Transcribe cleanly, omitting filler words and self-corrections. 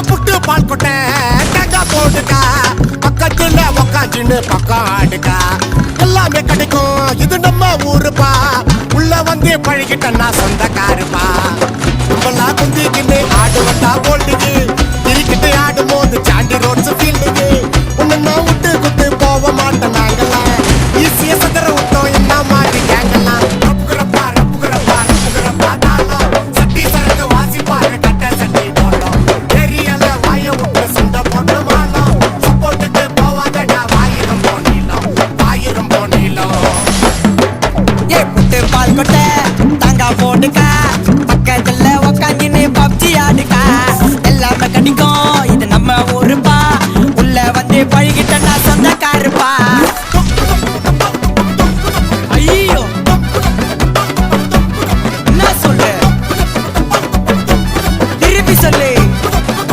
புட்டு பால் கொட்டை தேங்காய் போட்டுக்கா பக்கத்துல உக்காச்சின்னு பக்கம் ஆடுக்கா எல்லாமே கிடைக்கும் இது நம்ம ஊருப்பா உள்ள வந்து பழகிட்டா சொந்தக்காருப்பா குந்திக்கின்னு ஆடு வந்தா போல